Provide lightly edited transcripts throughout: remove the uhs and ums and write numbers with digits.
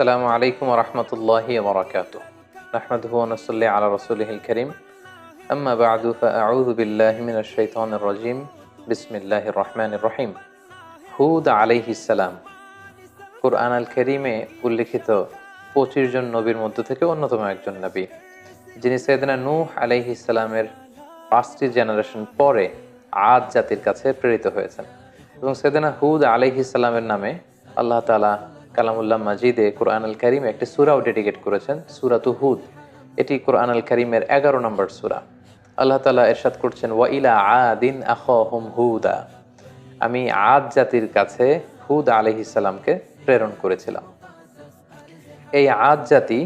আসসালামু আলাইকুম ওরহমতুল্লাহি ওবরাকাতুহ। নাহমাদুহু ওয়া নুসাল্লি আলা রাসূলিহিল কারীম। আম্মা বা'দু ফাআউযু বিল্লাহি মিনাশ শাইতানির রাজীম। বিসমিল্লাহির রহমানির রহিম। হুদ আলাইহিস সালাম কুরআন আল কারীমে উল্লেখিত ২৫ জন নবীর মধ্য থেকে অন্যতম একজন নবী, যিনি সাইয়েদনা নূহ আলাইহিস সালামের ৫টি জেনারেশন পরে আদ জাতির কাছে প্রেরিত হয়েছেন। এবং সাইয়েদনা হুদ আলাইহিস সালামের নামে আল্লাহ তাআলা কালামুল্লাহ মাজিদে কুরআন আল কারীমে একটি সূরাও ডেডিকেট করেছেন, সূরাতু হুদ। এটি কুরআন আল কারীমের ১১ নম্বর সূরা। আল্লাহ তাআলা ইরশাদ করছেন, ওয়া ইলা আদিন আখাহুম হুদা, আমি আদ জাতির কাছে হুদ আলাইহিস সালামকে প্রেরণ করেছিলাম। এই আদ জাতি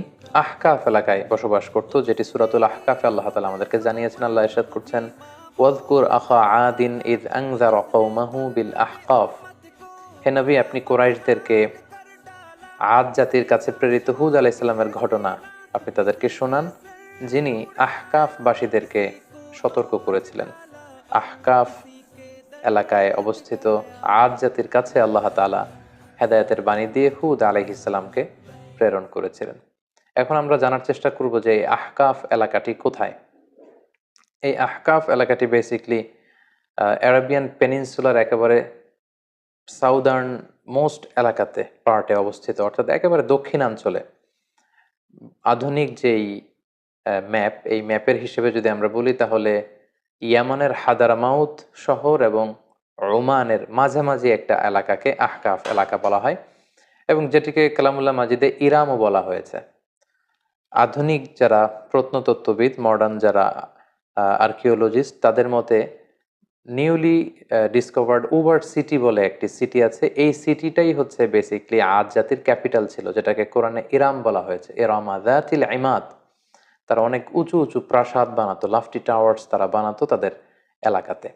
আহকাফ এলাকায় বসবাস করত, যেটি সূরাতুল আহকাফে আল্লাহ তাআলা আমাদেরকে জানিয়েছেন। আল্লাহ ইরশাদ করছেন, ওয়াযকুর আখা আদিন ইয আনযারা কওমাহু বিল আহকাফ। হে নবী, আপনি কুরাইশদেরকে আদ জাতির কাছে প্রেরিত হুদ আলাইহিস সালামের ঘটনা আপনি তাদেরকে শোনান, যিনি আহকাফবাসীদেরকে সতর্ক করেছিলেন। আহকাফ এলাকায় অবস্থিত আদ জাতির কাছে আল্লাহ তাআলা হেদায়েতের বাণী দিয়ে হুদ আলাইহিস সালামকে প্রেরণ করেছিলেন। এখন আমরা জানার চেষ্টা করব যে এই আহকাফ এলাকাটি কোথায়। এই আহকাফ এলাকাটি বেসিকলি অ্যারাবিয়ান পেনিনসুলার একেবারে সাউদার্ন মোস্ট এলাকাতে পার্টে অবস্থিত, অর্থাৎ একেবারে দক্ষিণাঞ্চলে। আধুনিক যেই ম্যাপ, এই ম্যাপের হিসেবে যদি আমরা বলি, তাহলে ইয়ামানের হাদারামাউত শহর এবং ওমানের মাঝামাঝি একটা এলাকাকে আহকাফ এলাকা বলা হয়, এবং যেটিকে কালামুল্লাহ মাজিদে ইরামও বলা হয়েছে। আধুনিক যারা প্রত্নতত্ত্ববিদ, মডার্ন যারা আর্কিওলজিস্ট, তাদের মতে নিউলি ডিসকভার্ড উবার সিটি বলে একটি সিটি আছে। এই সিটিটাই হচ্ছে বেসিকলি আদ জাতির ক্যাপিটাল ছিল, যেটাকে কোরআনে ইরাম বলা হয়েছে। ইরামা যাতিল ইমাদ। তারা অনেক উঁচু উঁচু প্রাসাদ বানাতো, লাফটি টাওয়ার্স তারা বানাতো তাদের এলাকাতে।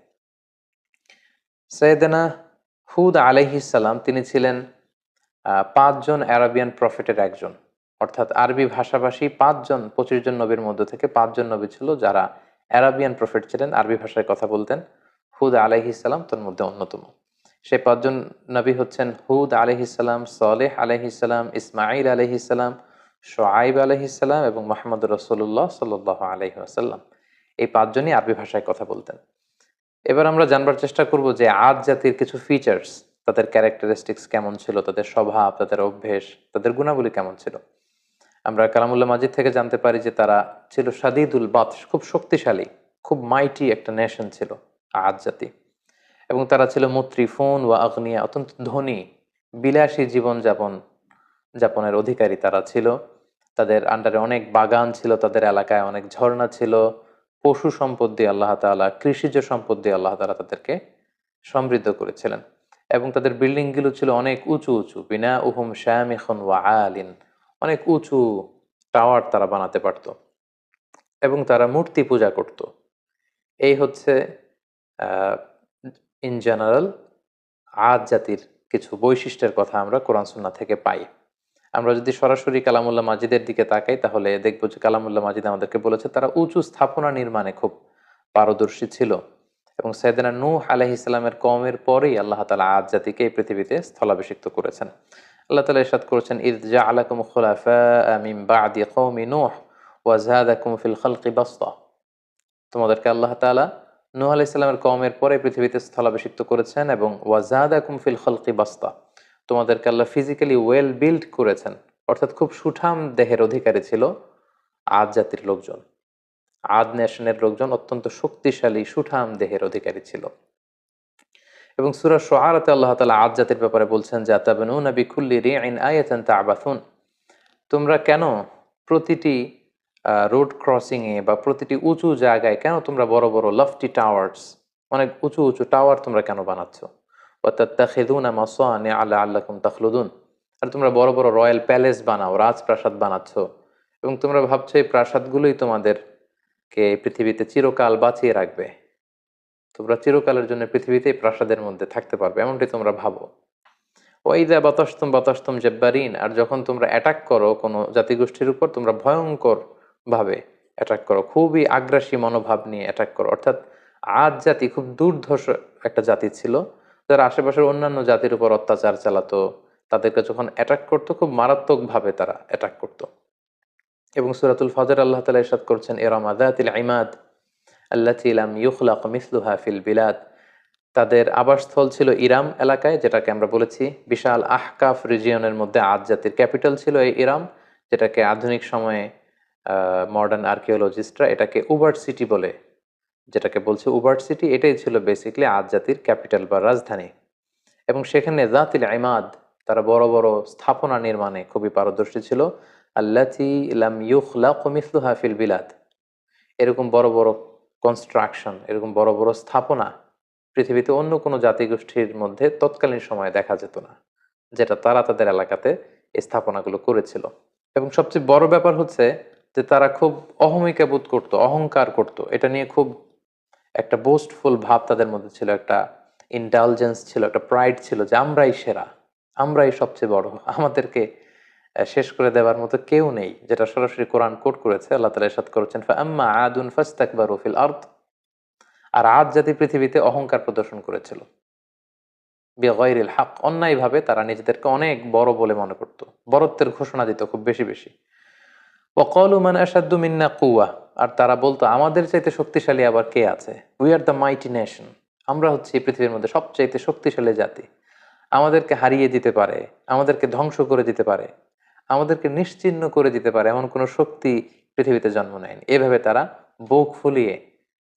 সাইয়েদনা হুদ আলাইহিস সালাম তিনি ছিলেন ৫ জন অ্যারাবিয়ান প্রফেটের একজন, অর্থাৎ আরবি ভাষাভাষী ৫ জন ২৫ জন নবীর মধ্য থেকে ৫ জন নবী ছিল যারা অ্যারাবিয়ান প্রফেট ছিলেন, আরবি ভাষায় কথা বলতেন। হুদ আলাইহিস সালাম তার মধ্যে অন্যতম। সেই ৫ জন নবী হচ্ছেন হুদ আলাইহিস সালাম, সালেহ আলাইহিস সালাম, ইসমাঈল আলাইহিস সালাম, শুআয়ব আলাইহিস সালাম এবং মুহাম্মদুর রাসূলুল্লাহ সাল্লাল্লাহু আলাইহি ওয়াসাল্লাম। এই ৫ জনই আরবি ভাষায় কথা বলতেন। এবার আমরা জানবার চেষ্টা করব যে আদ জাতির কিছু ফিচার্স, তাদের ক্যারেক্টারিস্টিক্স কেমন ছিল, তাদের স্বভাব, তাদের অভ্যেস, তাদের গুণাবলী কেমন ছিল। আমরা কালামুল্লাহ মাজিদ থেকে জানতে পারি যে তারা ছিল শাদীদুল বাতশ, খুব শক্তিশালী, খুব মাইটি একটা নেশন ছিল আদ জাতি। এবং তারা ছিল মুত্রিফুন ওয়া আগনিয়া, অত্যন্ত ধনী, বিলাসী যাপনের অধিকারী তারা ছিল। তাদের আন্ডারে অনেক বাগান ছিল, তাদের এলাকায় অনেক ঝর্ণা ছিল, পশু সম্পদ দিয়ে আল্লাহ তাআলা, কৃষিজ সম্পদ দিয়ে আল্লাহ তাআলা তাদেরকে সমৃদ্ধ করেছিলেন। এবং তাদের বিল্ডিংগুলো ছিল অনেক উঁচু উঁচু, বিনা উহুম শামিখুন ওয়া আলিন, অনেক উঁচু টাওয়ার তারা বানাতে পারত। এবং তারা মূর্তি পূজা করত। এই হচ্ছে ইন জেনারেল আদ জাতির কিছু বৈশিষ্ট্যের কথা আমরা কোরআন সুন্নাহ থেকে পাই। আমরা যদি সরাসরি কালামুল্লাহ মাজিদের দিকে তাকাই, তাহলে দেখব যে কালামুল্লাহ মাজিদ আমাদেরকে বলেছে তারা উঁচু স্থাপনা নির্মাণে খুব পারদর্শী ছিল। এবং সাইয়েদনা নূহ আলাইহিস সালামের কওমের পরেই আল্লাহ তাআলা আদ জাতিকে এই পৃথিবীতে স্থলাভিষিক্ত করেছেন। আল্লাহ তাআলা ইরশাদ করেছেন, ইয জাআলাকুম খুলাফা মিন বা'দি কওমি নূহ ওয়া যাদাকুম ফিল খালকি বাসতা। তোমাদেরকে আল্লাহ তাআলা নূহ আলাইহিস সালামের কওমের পরে পৃথিবীতে স্থলাভিষিক্ত করেছেন, এবং ওয়া যাদাকুম ফিল খালকি বাসতা, তোমাদেরকে আল্লাহ ফিজিক্যালি ওয়েল বিল্ড করেছেন। অর্থাৎ খুব সুঠাম দেহের অধিকারী ছিল আদ জাতির লোকজন। আদ নেশনের লোকজন অত্যন্ত শক্তিশালী সুঠাম দেহের অধিকারী ছিল। এবং সূরা শুআরাতে আল্লাহ তাআলা আদ জাতির ব্যাপারে বলছেন যে আতাবনুনা বিকুল্লি রিইন আয়াতান তা'বাথুন, তোমরা কেন প্রতিটি রোড ক্রসিং এ বা প্রতিটি উঁচু জায়গায় কেন তোমরা বড় বড় লফটি টাওয়ার্স, অনেক উঁচু উঁচু টাওয়ার তোমরা কেন বানাচ্ছ। ওয়া তাত্তাখিযুনা মাসানিআ লাআল্লাকুম তাখলুদুন, আর তোমরা বড় বড় রয়্যাল প্যালেস বানাও, রাজপ্রাসাদ বানাচ্ছ, এবং তোমরা ভাবছো এই প্রাসাদগুলোই তোমাদেরকে পৃথিবীতে চিরকাল বাঁচিয়ে রাখবে। তোমরা চিরকালের জন্য পৃথিবীতে প্রাসাদের মধ্যে থাকতে পারবে, এমনটি তোমরা ভাবো। ওয়াইদা বাতাসতুম বাতাসতুম জাব্বারিন, আর যখন তোমরা অ্যাটাক করো কোনো জাতিগোষ্ঠীর উপর, তোমরা ভয়ঙ্কর ভাবে অ্যাটাক করো, খুবই আগ্রাসী মনোভাব নিয়ে অ্যাটাক করো। অর্থাৎ আদ জাতি খুব দুর্ধর্ষ একটা জাতি ছিল, যারা আশেপাশের অন্যান্য জাতির উপর অত্যাচার চালাতো, তাদেরকে যখন অ্যাটাক করতো খুব মারাত্মকভাবে তারা অ্যাটাক করতো। এবং সূরাতুল ফজর আল্লাহ তাআলা ইরশাদ করছেন, ইরামা যাতিল ইমাদ আল্লাতী লাম ইউখলাক মিসলুহা ফিল বিলাদ। তাদের আবাসস্থল ছিল ইরাম এলাকায়, যেটাকে আমরা বলেছি বিশাল আহকাফ রিজিয়নের মধ্যে আদ জাতির ক্যাপিটাল ছিল এই ইরাম, যেটাকে আধুনিক সময়ে মডার্ন আর্কিওলজিস্টরা এটাকে উবার্ট সিটি বলে, যেটাকে বলছে উবার্ট সিটি, এটাই ছিল বেসিক্যালি আদ জাতির ক্যাপিটাল বা রাজধানী। এবং সেখানে জাতিল ইমাদ, তারা বড় বড় স্থাপনা নির্মাণে খুবই পারদর্শী ছিল। আল্লাতী লাম ইউখলাক মিসলুহা ফিল বিলাদ, এরকম বড় বড় কনস্ট্রাকশন, এরকম বড় বড় স্থাপনা পৃথিবীতে অন্য কোনো জাতিগোষ্ঠীর মধ্যে তৎকালীন সময়ে দেখা যেত না, যেটা তারা তাদের এলাকাতে এই স্থাপনাগুলো করেছিল। এবং সবচেয়ে বড় ব্যাপার হচ্ছে যে তারা খুব অহমিকা বোধ করতো, অহংকার করত, এটা নিয়ে খুব একটা বোস্টফুল ভাব তাদের মধ্যে ছিল, একটা ইন্টালিজেন্স ছিল, একটা প্রাইড ছিল যে আমরাই সেরা, আমরাই সবচেয়ে বড়, আমাদেরকে শেষ করে দেওয়ার মতো কেউ নেই, যেটা সরাসরি কোরআন কোট করেছে। আল্লাহ তাআলা ইরশাদ করেছেন, ফাআম্মা আদুন ফাস্তাকবারু ফিল আরদ, আর আদ জাতি পৃথিবীতে অহংকার প্রদর্শন করেছিল বিগাইরিল হক, অন্যায়ভাবে তারা নিজেদেরকে অনেক বড় বলে মনে করত, বড়ত্বের ঘোষণা দিত খুব বেশি বেশি। ওয়াকালু মান আশাদ্দু মিন্না কুওয়া, আর তারা বলতো আমাদের চাইতে শক্তিশালী আবার কে আছে, we are the mighty nation, আমরা হচ্ছে এই পৃথিবীর মধ্যে সবচাইতে শক্তিশালী জাতি, আমাদেরকে হারিয়ে দিতে পারে, আমাদেরকে ধ্বংস করে দিতে পারে, আমাদেরকে নিশ্চিহ্ন করে দিতে পারে এমন কোনো শক্তি পৃথিবীতে জন্ম নেয়নি। এভাবে তারা বুক ফুলিয়ে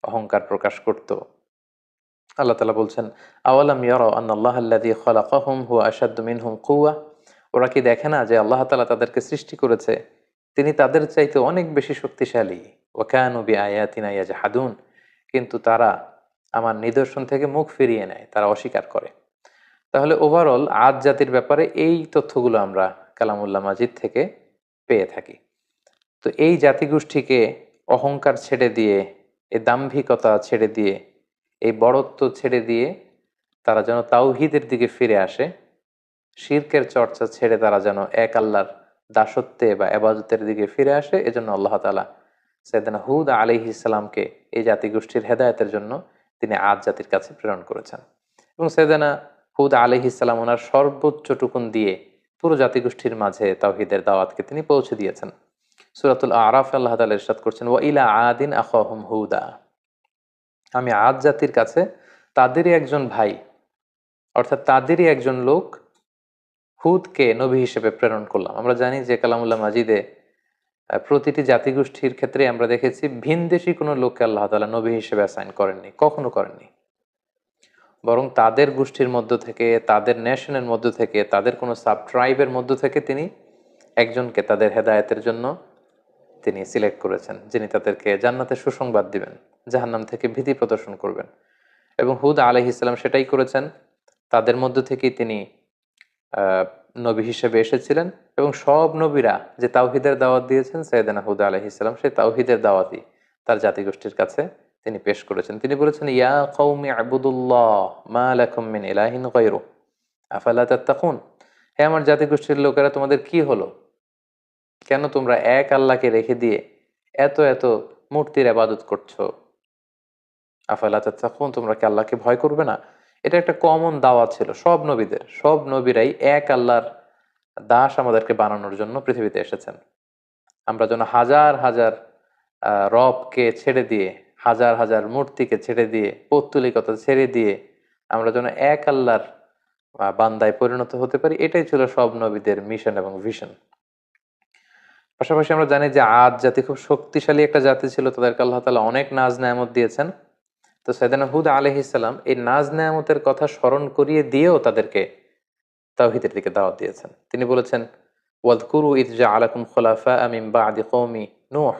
অহংকার প্রকাশ করত। আল্লাহ তাআলা বলছেন, আওয়ালাম ইয়ারাউ আন্নাল্লাহা আল্লাযী খালাকাহুম হুয়া আশাদ্দু মিনহুম কুওয়া, ওরা কি দেখে না যে আল্লাহ তাআলা তাদেরকে সৃষ্টি করেছে, তিনি তাদের চাইতে অনেক বেশি শক্তিশালী। ওয়া কানু বিআয়াতিনা ইয়াজহাদুন, কিন্তু তারা আমার নিদর্শন থেকে মুখ ফিরিয়ে নেয়, তারা অস্বীকার করে। তাহলে ওভারঅল আদ জাতির ব্যাপারে এই তথ্যগুলো আমরা কালামুল্লাহ মাজিদ থেকে পেয়ে থাকি। তো এই জাতিগোষ্ঠীকে অহংকার ছেড়ে দিয়ে, এই দাম্ভিকতা ছেড়ে দিয়ে, এই বড়ত্ব ছেড়ে দিয়ে তারা যেন তাওহীদের দিকে ফিরে আসে, শিরকের চর্চা ছেড়ে তারা যেন এক আল্লাহর দাসত্বে বা এবাদতের দিকে ফিরে আসে, এজন্য আল্লাহ তাআলা সাইয়েদনা হুদ আলাইহিস সালামকে এই জাতিগোষ্ঠীর হেদায়েতের জন্য তিনি আদ জাতির কাছে প্রেরণ করেছেন। এবং সাইয়েদনা হুদ আলাইহিস সালাম ওনার সর্বোচ্চ টুকুন দিয়ে পুরো জাতিগোষ্ঠীর মাঝে তাওহীদের দাওয়াতকে তিনি পৌঁছে দিয়েছেন। সূরাতুল আরাফ আল্লাহ তাআলা ইরশাদ করছেন, ওয়া ইলা আদিন আখাহুম হুদা, আমি আদ জাতির কাছে তাদেরই একজন ভাই, অর্থাৎ তাদেরই একজন লোক হুদকে নবী হিসেবে প্রেরণ করলাম। আমরা জানি যে কালামুল্লাহ মাজিদে প্রতিটি জাতিগোষ্ঠীর ক্ষেত্রে আমরা দেখেছি ভিনদেশী কোনো লোককে আল্লাহ তাআলা নবী হিসেবে অ্যাসাইন করেননি, কখনো করেননি, বরং তাদের গোষ্ঠীর মধ্য থেকে, তাদের নেশনের মধ্য থেকে, তাদের কোনো সাব ট্রাইবের মধ্য থেকে তিনি একজনকে তাদের হেদায়েতের জন্য তিনি সিলেক্ট করেছেন, যিনি তাদেরকে জান্নাতের সুসংবাদ দিবেন, জাহান্নাম থেকে ভীতি প্রদর্শন করবেন। এবং হুদ আলাইহিস সালাম সেটাই করেছেন। তাদের মধ্য থেকেই তিনি নবী হিসেবে এসেছিলেন। এবং সব নবীরা যে তাওহীদের দাওয়াত দিয়েছেন, সাইয়েদনা হুদ আলাইহিস সালাম সেই তাওহীদের দাওয়াতই তার জাতিগোষ্ঠীর কাছে তিনি পেশ করেছেন। তিনি বলেছেন, ইয়া কওমি আবুদুল্লাহ মা লাকুম মিন ইলাহিন গায়রু আফালা তাত্তাকুন, হে আমার জাতিগোষ্ঠীর লোকেরা, তোমাদের কি হলো, কেন তোমরা এক আল্লাহকে রেখে দিয়ে এত এত মূর্তির ইবাদত করছো, আফালা তাত্তাকুন, তোমরা কি আল্লাহকে ভয় করবে না? এটা একটা কমন দাওয়াত ছিল সব নবীদের, সব নবীরাই এক আল্লাহর দাস আমাদেরকে বানানোর জন্য পৃথিবীতে এসেছেন। আমরা যেন হাজার হাজার রবকে ছেড়ে দিয়ে, হাজার হাজার মূর্তিকে ছেড়ে দিয়ে, পৌত্তলিকতা ছেড়ে দিয়ে আমরা যেন এক আল্লাহর বান্দায় পরিণত হতে পারি, এটাই ছিল সব নবীদের মিশন এবং ভিশন। পাশাপাশি আমরা জানি যে আদ জাতি খুব শক্তিশালী একটা জাতি ছিল, তাদেরকে আল্লাহ তাআলা অনেক নাজ নেয়ামত দিয়েছেন। তো সাইয়েদনা হুদ আলাইহিস সালাম এই নাজ নেয়ামতের কথা স্মরণ করিয়ে দিয়েও তাদেরকে তাওহীদের দিকে দাওয়াত দিয়েছেন। তিনি বলেছেন, ওয়াযকুরু ইয জাআলাকুম খুলাফা মিন বা'দি কওমি নূহ,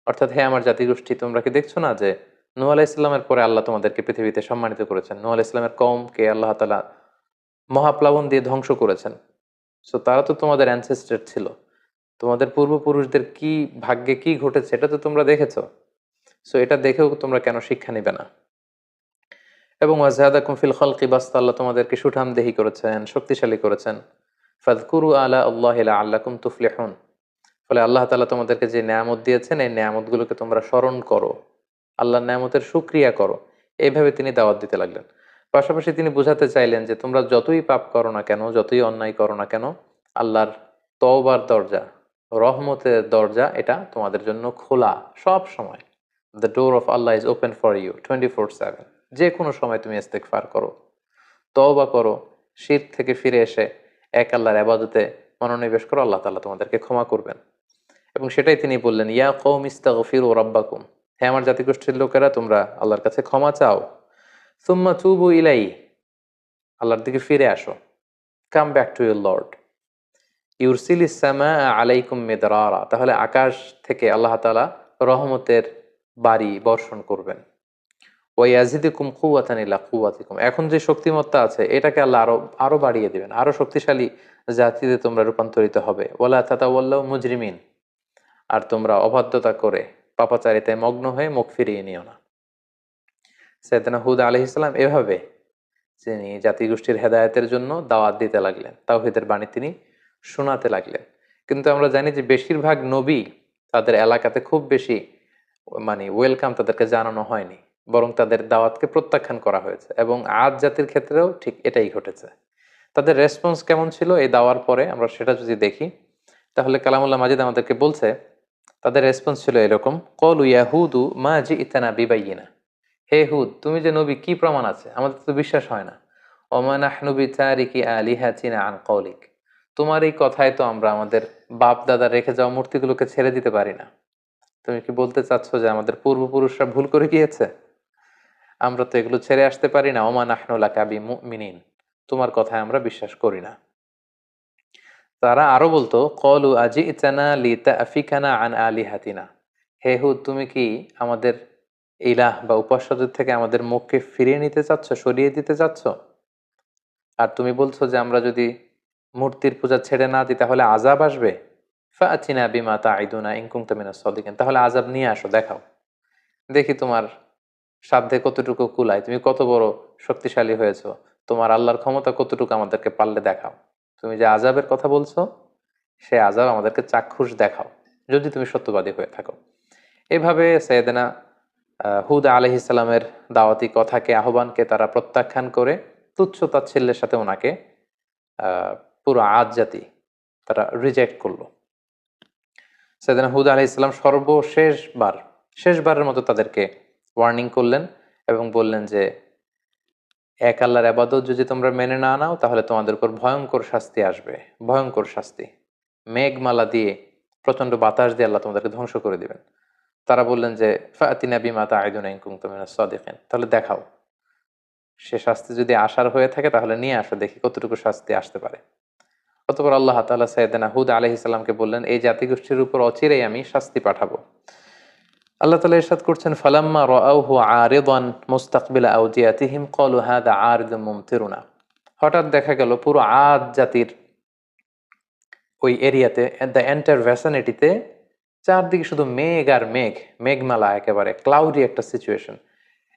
অর্থাৎ হে আমার জাতিগোষ্ঠী, তোমরা কি দেখছো না যে নূহ আলাইহিস সালামের পরে আল্লাহ তোমাদেরকে পৃথিবীতে সম্মানিত করেছেন। নূহ আলাইহিস সালামের কওমকে আল্লাহ তাআলা মহাপ্লাবন দিয়ে ধ্বংস করেছেন। সো তারা তো তোমাদের অ্যানসেস্টর ছিল, তোমাদের পূর্বপুরুষদের কি ভাগ্যে কি ঘটেছে এটা তো তোমরা দেখেছো। সো এটা দেখেও তোমরা কেন শিক্ষা নিবে না? এবং ওয়াজহাদাকুম ফিল খালকি বাসতা, আল্লাহ তোমাদেরকে সুঠামদেহী করেছেন, শক্তিশালী করেছেন। ফাযকুরু আলা আল্লাহি লাআল্লাকুম তুফলিহুন, ফলে আল্লাহ তাআলা তোমাদেরকে যে নেয়ামত দিয়েছেন এই নেয়ামতগুলোকে তোমরা স্মরণ করো, আল্লাহর নেয়ামতের শুকরিয়া করো। এইভাবে তিনি দাওয়াত দিতে লাগলেন। পাশাপাশি তিনি বোঝাতে চাইলেন যে তোমরা যতই পাপ করো না কেন, যতই অন্যায় করো না কেন, আল্লাহর তওবার দরজা, রহমতের দরজা এটা তোমাদের জন্য খোলা সব সময়। The door of Allah is open for you 24/7। যে কোনো সময় তুমি ইস্তেগফার করো, তওবা করো, শিরক থেকে ফিরে এসে এক আল্লাহর ইবাদতে মনোনিবেশ করো, আল্লাহ তাআলা তোমাদেরকে ক্ষমা করবেন। এবং সেটাই তিনি বললেন, ইয়া কওম ইস্তাগফিরু রাব্বাকুম, হে আমার জাতিগোষ্ঠীর লোকেরা, তোমরা আল্লাহর কাছে ক্ষমা চাও। সুম্মা তুবু ইলাইহি, আল্লাহর দিকে ফিরে আসো। Come back to your lord. ইউরসিলিস সামাআ আলাইকুম মিদরারা, তাহলে আকাশ থেকে আল্লাহ তাআলা রহমতের বাড়ি বর্ষণ করবেন। ওয়া ইয়াজিদুকুম কুওয়াতান ইলা কুওয়াতিকুম, এখন যে শক্তিমত্তা আছে এটাকে আল্লাহ আরো আরো বাড়িয়ে দিবেন, আরো শক্তিশালী জাতিতে তোমরা রূপান্তরিত হবে। ওয়ালা তাতাওয়াল্লাউ মুজরিমিন, আর তোমরা অবাধ্যতা করে পাপাচারিতায় মগ্ন হয়ে মুখ ফিরিয়ে নিও না। সাইয়েদনা হুদ আলাইহিস সালাম এভাবে তিনি জাতিগোষ্ঠীর হেদায়েতের জন্য দাওয়াত দিতে লাগলেন, তাওহীদের বাণী তিনি শোনাতে লাগলেন। কিন্তু আমরা জানি যে বেশিরভাগ নবী তাদের এলাকাতে খুব বেশি ওয়েলকাম তাদেরকে জানানো হয়নি, বরং তাদের দাওয়াতকে প্রত্যাখ্যান করা হয়েছে। এবং আদ জাতির ক্ষেত্রেও ঠিক এটাই ঘটেছে। তাদের রেসপন্স কেমন ছিল এই দাওয়ার পরে আমরা সেটা যদি দেখি, তাহলে কালামুল্লাহ মাজিদ আমাদেরকে বলছে তাদের রেসপন্স ছিল এরকম, কলু ইয়াহুদু মা জিইতানা বিবাইয়িনা, হে হুদ, তুমি যে নবী কি প্রমাণ আছে, আমাদের তো বিশ্বাস হয় না। ওমা নাহনু বিতারিকি আলিহাতিনা আন কওলিক, তোমার এই কথায় তো আমরা আমাদের বাপ দাদা রেখে যাওয়া মূর্তিগুলোকে ছেড়ে দিতে পারি না। তুমি কি বলতে চাচ্ছ যে আমাদের পূর্বপুরুষরা ভুল করে গিয়েছে? আমরা তো এগুলো ছেড়ে আসতে পারি না। ওমা নাহনু লাকা বিমুমিনিন, তোমার কথায় আমরা বিশ্বাস করি না। তারা আরো বলতো, কলু আজিইতানা লিতাফিকানা আন আলিহাতিনা, হে হুদ, তুমি কি আমাদের ইলাহ বা উপাস্যদের থেকে আমাদের মুখকে ফিরিয়ে নিতে চাচ্ছ, সরিয়ে দিতে চাচ্ছ? আর তুমি বলছো যে আমরা যদি মূর্তির পূজা ছেড়ে না দিই তাহলে আযাব আসবে। ফাআতিনা বিমা তাইদুনা ইন কুনতা মিনাস সাদিকিন, তাহলে আযাব নিয়ে আসো, দেখাও, দেখি তোমার সাধ্যে কতটুকু কুলায়, তুমি কত বড় শক্তিশালী হয়েছো, তোমার আল্লাহর ক্ষমতা কতটুকু আমাদেরকে পারলে দেখাও। তুমি যে আযাবের কথা বলছো সে আযাব আমাদেরকে চাক্ষুষ দেখাও, যদি তুমি সত্যবাদী হয়ে থাকো। এভাবে সাইয়েদনা হুদ আলাইহিস সালামের দাওয়াতি কথাকে, আহ্বানকে তারা প্রত্যাখ্যান করে তুচ্ছ তাচ্ছিল্যের সাথে ওনাকে আহ, পুরো আদ জাতি তারা রিজেক্ট করলো। সাইয়েদনা হুদ আলাইহিস সালাম শেষবারের মতো তাদেরকে ওয়ার্নিং করলেন এবং বললেন যে এক আল্লাহর ইবাদত যদি তোমরা মেনে না নাও তাহলে তোমাদের উপর ভয়ঙ্কর শাস্তি আসবে, ভয়ঙ্কর শাস্তি। মেঘমালা দিয়ে, প্রচন্ড বাতাস দিয়ে আল্লাহ তোমাদেরকে ধ্বংস করে দিবেন। তারা বললেন যে ফাতিনা বিমা তাইদুনা ইন কুনতুম মিনাস সাদিকিন, তাহলে দেখাও, সে শাস্তি যদি আসার হয়ে থাকে তাহলে নিয়ে আসো, দেখি কতটুকু শাস্তি আসতে পারে। অতঃপর আল্লাহ তাআলা সাইয়েদনা হুদ আলাইহিস সালামকে বললেন, এই জাতিগোষ্ঠীর উপর অচিরেই আমি শাস্তি পাঠাবো। আল্লাহ তাআলা ইরশাদ করছেন, ফালাম্মা রাআউহু আরিদান মুস্তাকবিলা আওদিয়াতিহিম ক্বালু হাযা আরিদুম মুমতিরুনা, হঠাৎ দেখা গেল পুরো আদ জাতির ওই এরিয়াতে, দ্য এন্টায়ার ভ্যাসিনিটিতে চারদিকে শুধু মেঘ আর মেঘ, মেঘমালা, একেবারে ক্লাউডি একটা সিচুয়েশন।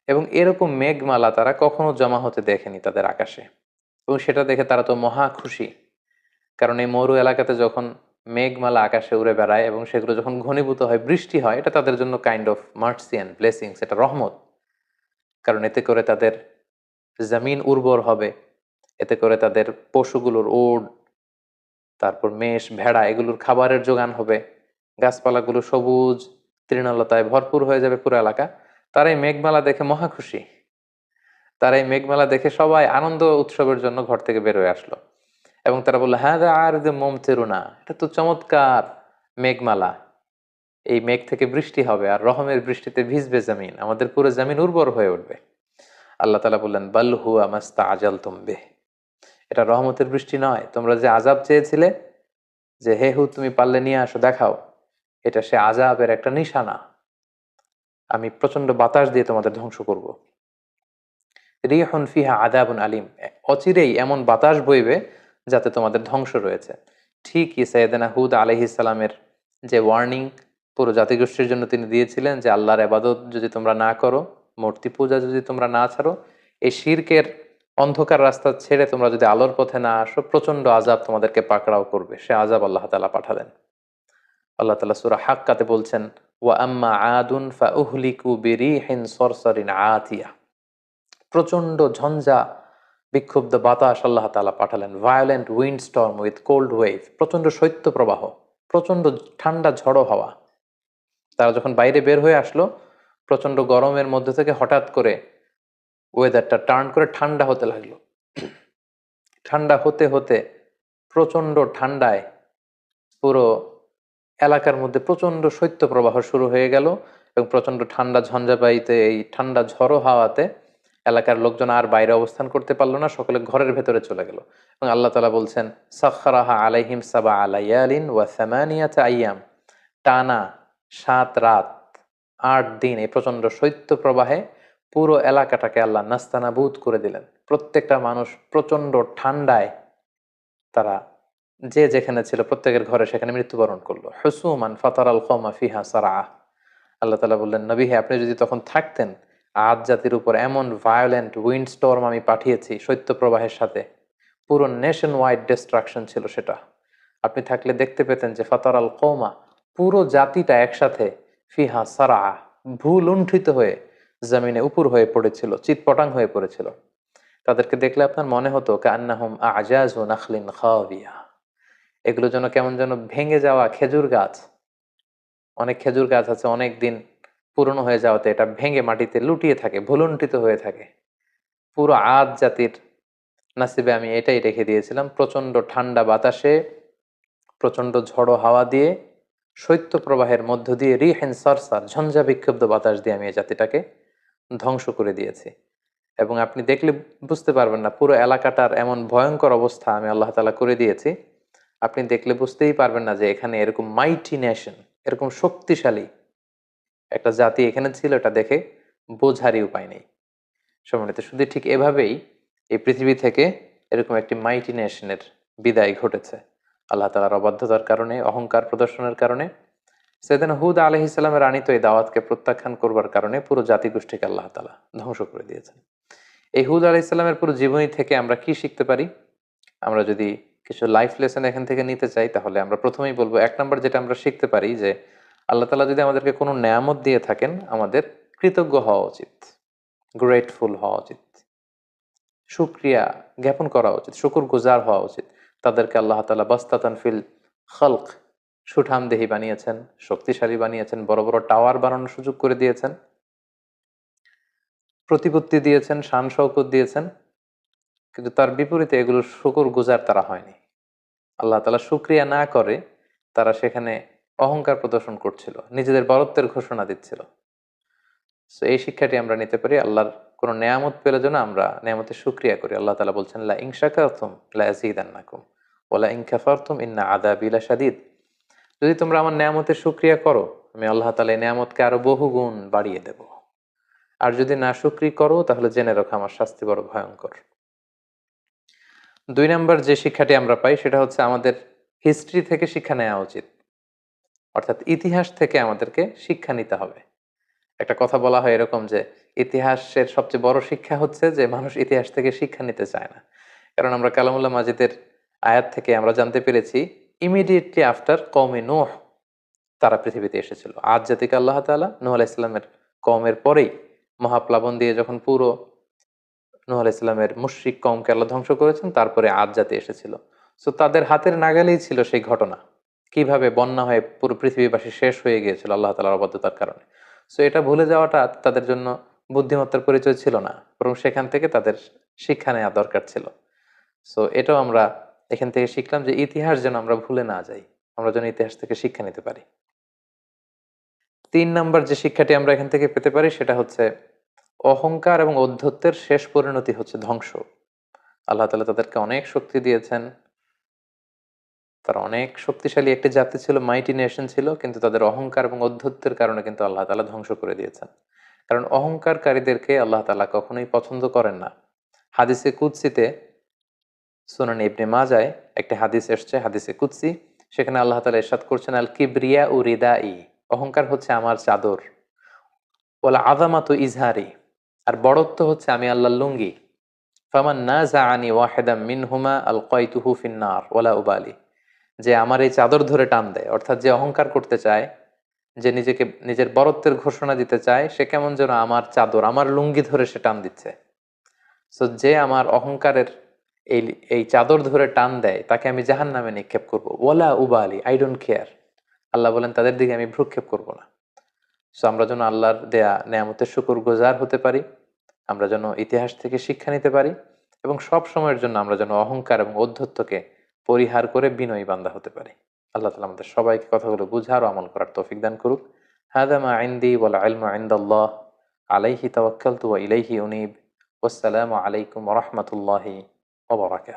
এবং এরকম মেঘমালা তারা কখনো জমা হতে দেখেনি তাদের আকাশে। এবং সেটা দেখে তারা তো মহা খুশি, কারণ এই মরু এলাকাতে যখন মেঘমালা আকাশে উড়ে বেড়ায় এবং সেগুলো যখন ঘনীভূত হয়, বৃষ্টি হয়, এটা তাদের জন্য kind of mercy and blessings, এটা রহমত। কারণ এতে করে তাদের জমিন উর্বর হবে, এতে করে তাদের পশুগুলোর ওট, তারপর মেষ, ভেড়া, এগুলোর খাবারের যোগান হবে, গাছপালাগুলো সবুজ তৃণলতায় ভরপুর হয়ে যাবে পুরো এলাকা। তারা এই মেঘমালা দেখে মহা খুশি। তারা এই মেঘমালা দেখে সবাই আনন্দ উৎসবের জন্য ঘর থেকে বের হয়ে আসলো এবং তারা বললো, হ্যাঁ আর যে মুমতিরুনা, এটা তো চমৎকার মেঘমালা, এই মেঘ থেকে বৃষ্টি হবে আর রহমের বৃষ্টিতে ভিজবে জমিন, আমাদের পুরো জমিন উর্বর হয়ে উঠবে। আল্লাহ তাআলা বললেন, বাল হুয়া মাস্তাআজালতুম বিহ, এটা রহমতের বৃষ্টি নয়, তোমরা যে আযাব চেয়েছিলে যে হে হুদ তুমি পারলে নিয়ে আসো, দেখাও, এটা সে আযাবের একটা নিশানা। আমি প্রচন্ড বাতাস দিয়ে তোমাদের ধ্বংস করব। রিহুন ফিহা আযাবুন আলিম, অচিরেই এমন বাতাস বইবে যাতে তোমাদের ধ্বংস রয়েছে। ঠিকই সাইয়েদনা হুদ আলাইহিস সালামের যে ওয়ার্নিং পুরো জাতিগোষ্ঠীর জন্য তিনি দিয়েছিলেন যে আল্লাহর ইবাদত যদি তোমরা না করো, মূর্তি পূজা যদি তোমরা না ছাড়ো, এই শিরকের অন্ধকার রাস্তা ছেড়ে তোমরা যদি আলোর পথে না আসো, প্রচন্ড আযাব তোমাদেরকে পাকড়াও করবে। সে আযাব আল্লাহ তাআলা পাঠালেন। আল্লাহ তাআলা সূরা হাক্কাতে বলছেন, ওয়া আম্মা আদুন ফাউহলিকু বিরিহিন সরসরিন আতিয়া, প্রচণ্ড ঝঞ্ঝা বিক্ষুব্ধ বাতাস আল্লাহ তাআলা পাঠালেন, violent wind storm with cold wave, প্রচণ্ড শৈত্য প্রবাহ, প্রচণ্ড ঠান্ডা ঝড়ো হাওয়া। তারা যখন বাইরে বের হয়ে আসলো, প্রচণ্ড গরমের মধ্যে থেকে হঠাৎ করে ওয়েদারটা টার্ন করে ঠান্ডা হতে লাগলো। ঠান্ডা হতে হতে প্রচণ্ড ঠান্ডায় পুরো এলাকার মধ্যে প্রচণ্ড শৈত্যপ্রবাহ শুরু হয়ে গেল এবং প্রচণ্ড ঠান্ডা ঝঞ্ঝাবায়ুতে, এই ঠান্ডা ঝড়ো হাওয়াতে এলাকার লোকজন আর বাইরে অবস্থান করতে পারলো না, সকলে ঘরের ভেতরে চলে গেল। এবং আল্লাহ তাআলা বলছেন, সাখখারাহা আলাইহিম সাবা আলাইয়ালিন ওয়া সামানিয়াতা আইয়াম, টানা 7 রাত 8 দিন এই প্রচণ্ড শৈত্য প্রবাহে পুরো এলাকাটাকে আল্লাহ নাস্তানাবুদ করে দিলেন। প্রত্যেকটা মানুষ প্রচণ্ড ঠান্ডায় তারা যে যেখানে ছিল প্রত্যেকের ঘরে সেখানে মৃত্যুবরণ করলো। হুসুমান ফাতারাল কওমা ফিহা সারআ। আল্লাহ তাআলা বললেন, নবী হে, আপনি যদি তখন থাকতেন, আদ জাতির উপর এমন ভায়োলেন্ট উইন্ড স্টর্ম আমি পাঠিয়েছি শৈত্য প্রবাহের সাথে, পুরো নেশন ওয়াইড ডিস্ট্রাকশন ছিল সেটা। আপনি থাকলে দেখতে পেতেন যে ফাতারাল কওমা, পুরো জাতিটা একসাথে, ফিহা সারআ, ভূলুণ্ঠিত হয়ে জমিনে উপর হয়ে পড়েছিল, চিৎপটাং হয়ে পড়েছিল। তাদেরকে দেখলে আপনার মনে হতো কান্নাহুম আজাজু নাখলিন খাওয়িয়া, এগুলো যেন কেমন যেন ভেঙে যাওয়া খেজুর গাছ। অনেক খেজুর গাছ আছে অনেক দিন পুরনো হয়ে যাওয়াতে এটা ভেঙে মাটিতে লুটিয়ে থাকে, ভুলুণ্ঠিত হয়ে থাকে। পুরো আদ জাতির নাসিবে আমি এটাই রেখে দিয়েছিলাম। প্রচন্ড ঠান্ডা বাতাসে, প্রচন্ড ঝড়ো হাওয়া দিয়ে, শৈত্য প্রবাহের মধ্য দিয়ে, রিহেন সরসার, ঝঞ্ঝা বিক্ষুব্ধ বাতাস দিয়ে আমি এই জাতিটাকে ধ্বংস করে দিয়েছি। এবং আপনি দেখলে বুঝতে পারবেন না পুরো এলাকাটার এমন ভয়ঙ্কর অবস্থা আমি আল্লাহ তাআলা করে দিয়েছি। আপনি দেখলে বুঝতেই পারবেন না যে এখানে এরকম মাইটি নেশন, এরকম শক্তিশালী একটা জাতি এখানে ছিল, এটা দেখে বোঝারই উপায় নেই। সম্মানিত, শুধু ঠিক এভাবেই এই পৃথিবী থেকে এরকম একটি মাইটি নেশনের বিদায় ঘটেছে আল্লাহ তাআলার অবাধ্যতার কারণে, অহংকার প্রদর্শনের কারণে। সাইয়েদনা হুদ আলাইহিস সালামের আনিত এই দাওয়াতকে প্রত্যাখ্যান করবার কারণে পুরো জাতিগোষ্ঠীকে আল্লাহ তাআলা ধ্বংস করে দিয়েছেন। এই হুদ আলাইহিস সালামের পুরো জীবনী থেকে আমরা কি শিখতে পারি? আমরা যদি কিছু লাইফ লেসন এখান থেকে নিতে চাই, তাহলে আমরা প্রথমেই বলবো, 1 নম্বর যেটা আমরা শিখতে পারি যে আল্লাহ তাআলা যদি আমাদেরকে কোনো নেয়ামত দিয়ে থাকেন, আমাদের কৃতজ্ঞ হওয়া উচিত, গ্রেটফুল হওয়া উচিত, শুকরিয়া জ্ঞাপন করা উচিত, শুকুর গুজার হওয়া উচিত। তাদেরকে আল্লাহ তাআলা বাসতাতান ফিল খালক, সুঠামদেহী বানিয়েছেন, শক্তিশালী বানিয়েছেন, বড় বড় টাওয়ার বানানোর সুযোগ করে দিয়েছেন, প্রতিপত্তি দিয়েছেন, শান শওকত দিয়েছেন। কিন্তু তার বিপরীতে এগুলোর শুকুর গুজার তারা হয়নি। আল্লাহ তাআলা শুকরিয়া না করে তারা সেখানে অহংকার প্রদর্শন করছিল, নিজেদের বরত্বের ঘোষণা দিচ্ছিল। সো এই শিক্ষাটি আমরা নিতে পারি, আল্লাহর কোনো নেয়ামত পেলে যেন আমরা নেয়ামতের শুকরিয়া করি। আল্লাহ তাআলা বলছেন, লা ইন শাকারতুম লা আযীদান্নাকুম ওয়া লা ইন কাফারতুম ইন্না আযাবি লাশাদীদ। যদি তোমরা আমার নেয়ামতের শুকরিয়া করো, আমি আল্লাহ তাআলা এই নেয়ামতকে আরো বহুগুণ বাড়িয়ে দেব। আর যদি না শুকরি করো, তাহলে জেনে রাখো আমার শাস্তি বড় ভয়ঙ্কর। 2 নাম্বার যে শিক্ষাটি আমরা পাই সেটা হচ্ছে আমাদের হিস্ট্রি থেকে শিক্ষা নেওয়া উচিত। অর্থাৎ ইতিহাস থেকে আমাদেরকে শিক্ষা নিতে হবে। একটা কথা বলা হয় এরকম যে ইতিহাসের সবচেয়ে বড় শিক্ষা হচ্ছে যে মানুষ ইতিহাস থেকে শিক্ষা নিতে চায় না। কারণ আমরা কালামুল্লাহ মাজিদের আয়াত থেকে আমরা জানতে পেরেছি ইমিডিয়েটলি আফটার কওমে নূহ তারা পৃথিবীতে এসেছিল। আদ জাতিকে আল্লাহ তাআলা নূহ আলাইহিস সালামের কওমের পরেই মহাপ্লাবন দিয়ে যখন পুরো নূহ আলাইহিস সালামের মুশরিক কওমকে আল্লাহ ধ্বংস করেছেন, তারপরে আদ জাতি এসেছিল। সো তাদের হাতের নাগালেই ছিল সেই ঘটনা, কিভাবে বন্যা হয়ে পুরো পৃথিবীবাসী শেষ হয়ে গিয়েছিল আল্লাহ তাআলার অবাধ্যতার কারণে। সো এটা ভুলে যাওয়াটা তাদের জন্য বুদ্ধিমত্তার পরিচয় ছিল না, বরং সেখান থেকে তাদের শিক্ষা নেওয়া দরকার ছিল। সো এটাও আমরা এখান থেকে শিখলাম যে ইতিহাস যেন আমরা ভুলে না যাই, আমরা যেন ইতিহাস থেকে শিক্ষা নিতে পারি। 3 নাম্বার যে শিক্ষাটি আমরা এখান থেকে পেতে পারি সেটা হচ্ছে অহংকার এবং ঔদ্ধত্যের শেষ পরিণতি হচ্ছে ধ্বংস। আল্লাহ তাআলা তাদেরকে অনেক শক্তি দিয়েছেন, তারা অনেক শক্তিশালী একটি জাতি ছিল, মাইটি নেশন ছিল, কিন্তু তাদের অহংকার এবং অধ্যত্বের কারণে কিন্তু আল্লাহ তাআলা ধ্বংস করে দিয়েছেন। কারণ অহংকারকারীদেরকে আল্লাহ তাআলা কখনোই পছন্দ করেন না। হাদিসে কুদসিতে, সুনান ইবনে মাজায় একটি হাদিস এসছে, হাদিসে কুদসি, সেখানে আল্লাহ তাআলা ইরশাদ করছেন, আল কিবরিয়া উ রিদাই, অহংকার হচ্ছে আমার চাদর, ওয়াল আযামাতু ইজহারি, আর বড়ত্ব হচ্ছে আমি আল্লাহর লুঙ্গি। ফামান নাযাআনি ওয়াহিদাম মিনহুমা আলকাইতুহু ফিন-নার ওয়ালা উবালি, যে আমার এই চাদর ধরে টান দেয়, অর্থাৎ যে অহংকার করতে চায়, যে নিজেকে নিজের বরত্বের ঘোষণা দিতে চায়, সে কেমন যেন আমার চাদর, আমার লুঙ্গি ধরে সে টান দিচ্ছে, সো যে আমার অহংকারের এই এই চাদর ধরে টান দেয় তাকে আমি জাহান্নামে নিক্ষেপ করব, ওয়ালা উবালি, আই ডোন্ট কেয়ার। আল্লাহ বলেন তাদের দিকে আমি ভ্রুক্ষেপ করব না। সো আমরা যেন আল্লাহর দেয়া নেয়ামতের শুকর গুজার হতে পারি, আমরা যেন ইতিহাস থেকে শিক্ষা নিতে পারি, এবং সব সময়ের জন্য আমরা যেন অহংকার এবং ঔদ্ধত্যকে পরিহার করে বিনয়ী বান্দা হতে পারি। আল্লাহ তাআলা আমাদের সবাইকে কথাগুলো বুঝার ও আমল করার তৌফিক দান করুক। হাদা মা ইনদি ওয়াল ইলমু ইনদাল্লাহ, আলাইহি তাওয়াক্কালতু ওয়া ইলাইহি উনীব। ওয়াসসালামু আলাইকুম ওয়া রাহমাতুল্লাহি ওয়া বারাকাতুহু।